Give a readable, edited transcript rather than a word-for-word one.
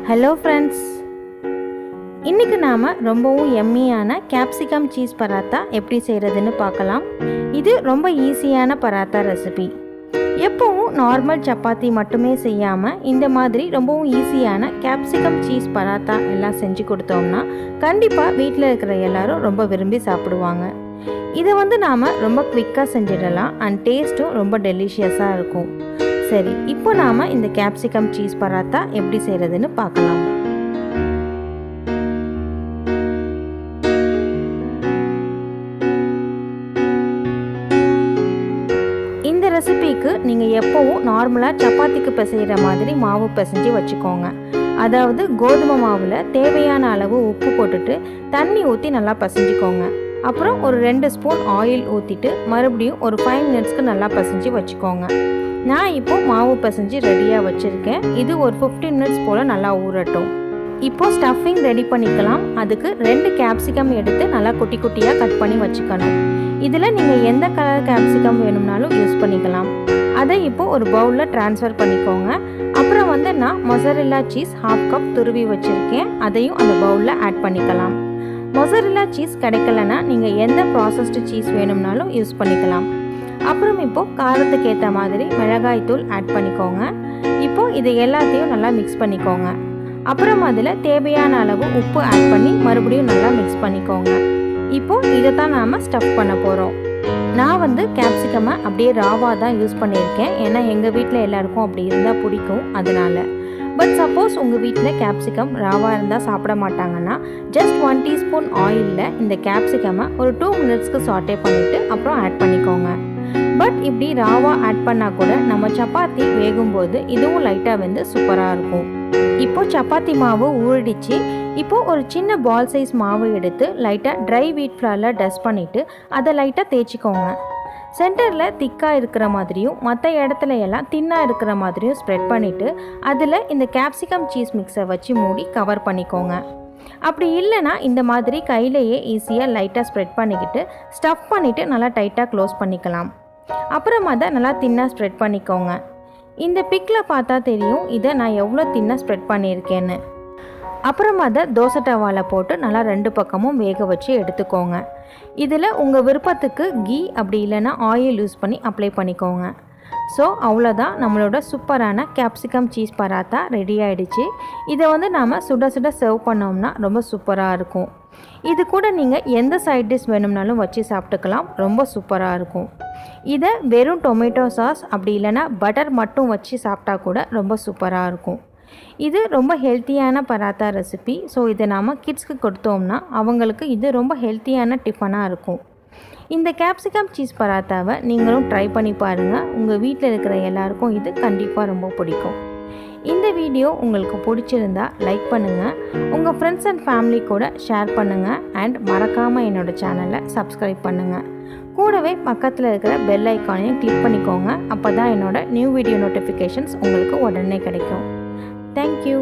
Hello friends, இன்றைக்கி நாம் ரொம்பவும் எம்மியான கேப்சிகம் சீஸ் பராத்தா எப்படி செய்கிறதுன்னு பார்க்கலாம். இது ரொம்ப ஈஸியான பராத்தா ரெசிபி. எப்போவும் நார்மல் சப்பாத்தி மட்டுமே செய்யாமல் இந்த மாதிரி ரொம்பவும் ஈஸியான கேப்சிகம் சீஸ் பராத்தா எல்லாம் செஞ்சு கொடுத்தோம்னா கண்டிப்பாக வீட்டில் இருக்கிற எல்லாரும் ரொம்ப விரும்பி சாப்பிடுவாங்க. இதை நாம் ரொம்ப குவிக்காக செஞ்சிடலாம் அண்ட் டேஸ்ட்டும் ரொம்ப டெலிஷியஸாக இருக்கும். சரி, இப்போ நாம் இந்த கேப்சிகம் சீஸ் பராத்தா எப்படி செய்கிறதுன்னு பார்க்கலாம். இந்த ரெசிபிக்கு நீங்கள் எப்போவும் நார்மலாக சப்பாத்திக்கு பிசைகிற மாதிரி மாவு பிசைஞ்சு வச்சுக்கோங்க. அதாவது கோதுமை மாவில் தேவையான அளவு உப்பு போட்டுட்டு தண்ணி ஊற்றி நல்லா பிசைஞ்சிக்கோங்க. அப்புறம் ஒரு 2 ஸ்பூன் ஆயில் ஊற்றிட்டு மறுபடியும் ஒரு 5 மினிட்ஸ்க்கு நல்லா பிசைஞ்சு வச்சுக்கோங்க. நான் இப்போது மாவு பிசைஞ்சு ரெடியாக வச்சுருக்கேன். இது ஒரு 15 மினிட்ஸ் போல் நல்லா ஊறட்டும். இப்போது ஸ்டஃபிங் ரெடி பண்ணிக்கலாம். அதுக்கு 2 கேப்சிகம் எடுத்து நல்லா குட்டி குட்டியாக கட் பண்ணி வச்சுக்கணும். இதில் நீங்கள் எந்த கலர் கேப்சிகம் வேணும்னாலும் யூஸ் பண்ணிக்கலாம். அதை இப்போது ஒரு பவுலில் ட்ரான்ஸ்ஃபர் பண்ணிக்கோங்க. அப்புறம் நான் மொசரெல்லா சீஸ் 1/2 கப் துருவி வச்சுருக்கேன். அதையும் அந்த பவுலில் ஆட் பண்ணிக்கலாம். மொசரெல்லா சீஸ் கிடைக்கலன்னா நீங்கள் எந்த ப்ராசஸ்டு சீஸ் வேணும்னாலும் யூஸ் பண்ணிக்கலாம். அப்புறம் இப்போது காரத்துக்கு ஏற்ற மாதிரி மிளகாய் தூள் ஆட் பண்ணிக்கோங்க. இப்போது இது எல்லாத்தையும் நல்லா மிக்ஸ் பண்ணிக்கோங்க. அப்புறம் அதில் தேவையான அளவு உப்பு ஆட் பண்ணி மறுபடியும் நல்லா மிக்ஸ் பண்ணிக்கோங்க. இப்போது இதை தான் நாம் ஸ்டஃப் பண்ண போகிறோம். நான் கேப்சிகமை அப்படியே ராவாக தான் யூஸ் பண்ணியிருக்கேன். ஏன்னா எங்கள் வீட்டில் எல்லாருக்கும் அப்படி இருந்தால் பிடிக்கும், அதனால். பட் சப்போஸ் உங்கள் வீட்டில் கேப்சிகம் ராவாக இருந்தால் சாப்பிட மாட்டாங்கன்னா ஜஸ்ட் 1 டீஸ்பூன் ஆயிலில் இந்த கேப்சிகமை ஒரு 2 மினிட்ஸ்க்கு சாட்டே பண்ணிவிட்டு அப்புறம் ஆட் பண்ணிக்கோங்க. பட் இப்படி ராவாக ஆட் பண்ணால் கூட நம்ம சப்பாத்தி வேகும்போது இதுவும் லைட்டாக சூப்பராக இருக்கும். இப்போது சப்பாத்தி மாவு ஊறிடுச்சு. இப்போது ஒரு சின்ன பால் சைஸ் மாவு எடுத்து லைட்டாக ட்ரை வீட் ஃப்ளாரில் டஸ்ட் பண்ணிவிட்டு அதை லைட்டாக தேய்ச்சிக்கோங்க. சென்டரில் திக்காக இருக்கிற மாதிரியும் மற்ற இடத்துல எல்லாம் தின்னாக இருக்கிற மாதிரியும் ஸ்ப்ரெட் பண்ணிவிட்டு அதில் இந்த கேப்சிகம் சீஸ் மிக்ஸை வச்சு மூடி கவர் பண்ணிக்கோங்க. அப்படி இல்லைனா இந்த மாதிரி கையிலேயே ஈஸியாக லைட்டாக ஸ்ப்ரெட் பண்ணிக்கிட்டு ஸ்டஃப் பண்ணிவிட்டு நல்லா டைட்டாக க்ளோஸ் பண்ணிக்கலாம். அப்புறம் அதை நல்லா தின்னாக ஸ்ப்ரெட் பண்ணிக்கோங்க. இந்த பிக்கில் பார்த்தா தெரியும் இதை நான் எவ்வளோ தின்னாக ஸ்ப்ரெட் பண்ணியிருக்கேன்னு. அப்புறம் அதை தோசை டவாவில் போட்டு நல்லா 2 பக்கமும் வேக வச்சு எடுத்துக்கோங்க. இதில் உங்கள் விருப்பத்துக்கு கீ அப்படி இல்லைன்னா ஆயில் யூஸ் பண்ணி அப்ளை பண்ணிக்கோங்க. ஸோ அவ்வளோதான், நம்மளோட சூப்பரான கேப்சிகம் சீஸ் பராத்தா ரெடி ஆகிடுச்சு. இதை நாம் சுட சுட சர்வ் பண்ணோம்னா ரொம்ப சூப்பராக இருக்கும். இது கூட நீங்கள் எந்த சைட் டிஷ் வேணும்னாலும் வச்சு சாப்பிட்டுக்கலாம், ரொம்ப சூப்பராக இருக்கும். இதை வெறும் டொமேட்டோ சாஸ் அப்படி இல்லைன்னா பட்டர் மட்டும் வச்சு சாப்பிட்டா கூட ரொம்ப சூப்பராக இருக்கும். இது ரொம்ப ஹெல்த்தியான பராத்தா ரெசிபி. ஸோ இதை நாம் கிட்ஸ்க்கு கொடுத்தோம்னா அவங்களுக்கு இது ரொம்ப ஹெல்த்தியான டிஃபனாக இருக்கும். இந்த கேப்சிகம் சீஸ் பராத்தாவை நீங்களும் ட்ரை பண்ணி பாருங்கள். உங்கள் வீட்டில் இருக்கிற எல்லாருக்கும் இது கண்டிப்பாக ரொம்ப பிடிக்கும். இந்த வீடியோ உங்களுக்கு பிடிச்சிருந்தா லைக் பண்ணுங்கள், உங்கள் ஃப்ரெண்ட்ஸ் அண்ட் ஃபேமிலி கூட ஷேர் பண்ணுங்கள் அண்ட் மறக்காமல் என்னோடய சேனலை சப்ஸ்கிரைப் பண்ணுங்கள். கூடவே பக்கத்தில் இருக்கிற பெல் ஐக்கானையும் கிளிக் பண்ணிக்கோங்க. அப்போ தான் என்னோடய நியூ வீடியோ நோட்டிஃபிகேஷன்ஸ் உங்களுக்கு உடனே கிடைக்கும். Thank you.